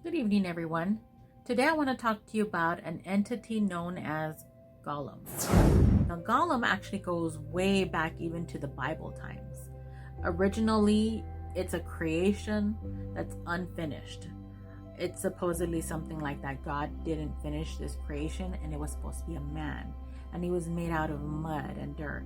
Good evening, everyone. Today I want to talk to you about an entity known as Golem. Now, Golem actually goes way back even to the Bible times. Originally, it's a creation that's unfinished. It's supposedly something like that. God didn't finish this creation and it was supposed to be a man. And he was made out of mud and dirt.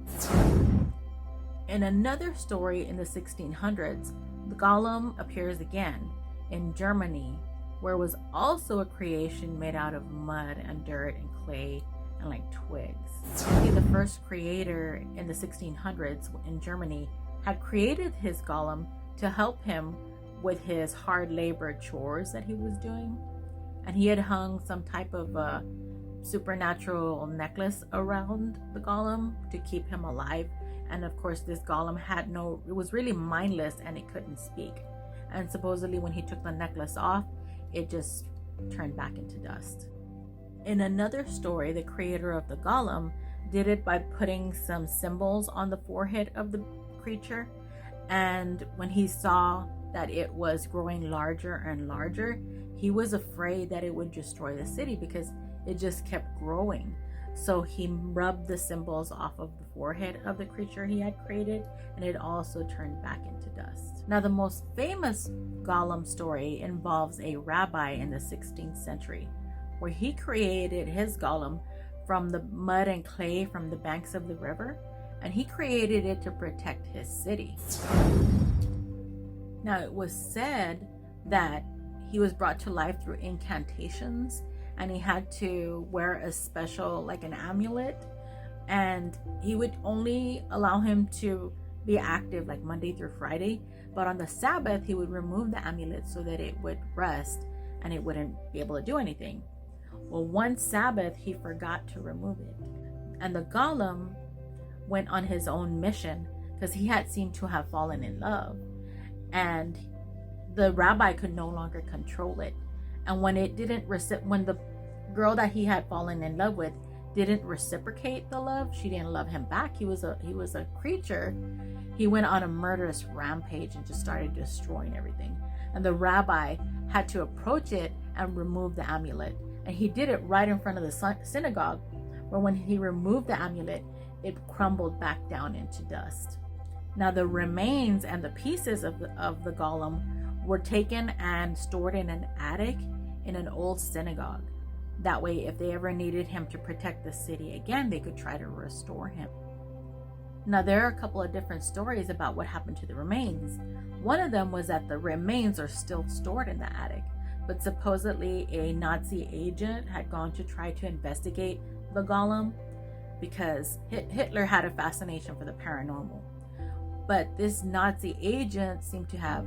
In another story in the 1600s, the Golem appears again in Germany, where it was also a creation made out of mud and dirt and clay and like twigs. The first creator in the 1600s in Germany had created his golem to help him with his hard labor chores that he was doing. And he had hung some type of a supernatural necklace around the golem to keep him alive. And of course, this golem it was really mindless and it couldn't speak. And supposedly when he took the necklace off, it just turned back into dust. In another story, the creator of the golem did it by putting some symbols on the forehead of the creature. And when he saw that it was growing larger and larger, he was afraid that it would destroy the city because it just kept growing. So he rubbed the symbols off of the forehead of the creature he had created, and it also turned back into dust. Now, the most famous golem story involves a rabbi in the 16th century, where he created his golem from the mud and clay from the banks of the river, and he created it to protect his city. Now, it was said that he was brought to life through incantations, and he had to wear a special, like an amulet, and he would only allow him to be active like Monday through Friday, but on the Sabbath he would remove the amulet so that it would rest and it wouldn't be able to do anything. Well, one Sabbath he forgot to remove it, and the golem went on his own mission because he had seemed to have fallen in love, and the rabbi could no longer control it. And when the girl that he had fallen in love with didn't reciprocate the love, she didn't love him back. He was a creature. He went on a murderous rampage and just started destroying everything. And the rabbi had to approach it and remove the amulet. And he did it right in front of the synagogue, where when he removed the amulet, it crumbled back down into dust. Now, the remains and the pieces of the golem were taken and stored in an attic in an old synagogue. That way, if they ever needed him to protect the city again, they could try to restore him. Now, there are a couple of different stories about what happened to the remains. One of them was that the remains are still stored in the attic, but supposedly a Nazi agent had gone to try to investigate the golem because Hitler had a fascination for the paranormal. But this Nazi agent seemed to have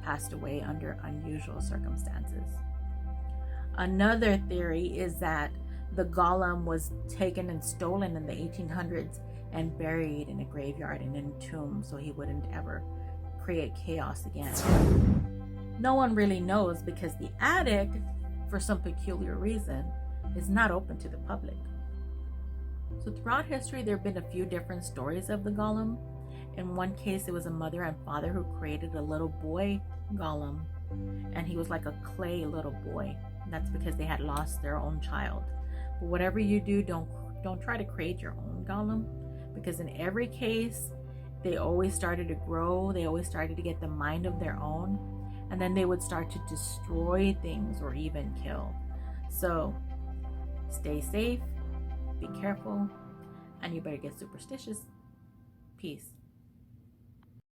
passed away under unusual circumstances. Another theory is that the golem was taken and stolen in the 1800s and buried in a graveyard and entombed so he wouldn't ever create chaos again. No one really knows because the attic, for some peculiar reason, is not open to the public. So throughout history, there have been a few different stories of the golem. In one case, it was a mother and father who created a little boy golem, and he was like a clay little boy. And that's because they had lost their own child. But whatever you do, don't try to create your own golem, because in every case, they always started to grow. They always started to get the mind of their own, and then they would start to destroy things or even kill. So stay safe, be careful, and you better get superstitious. Peace.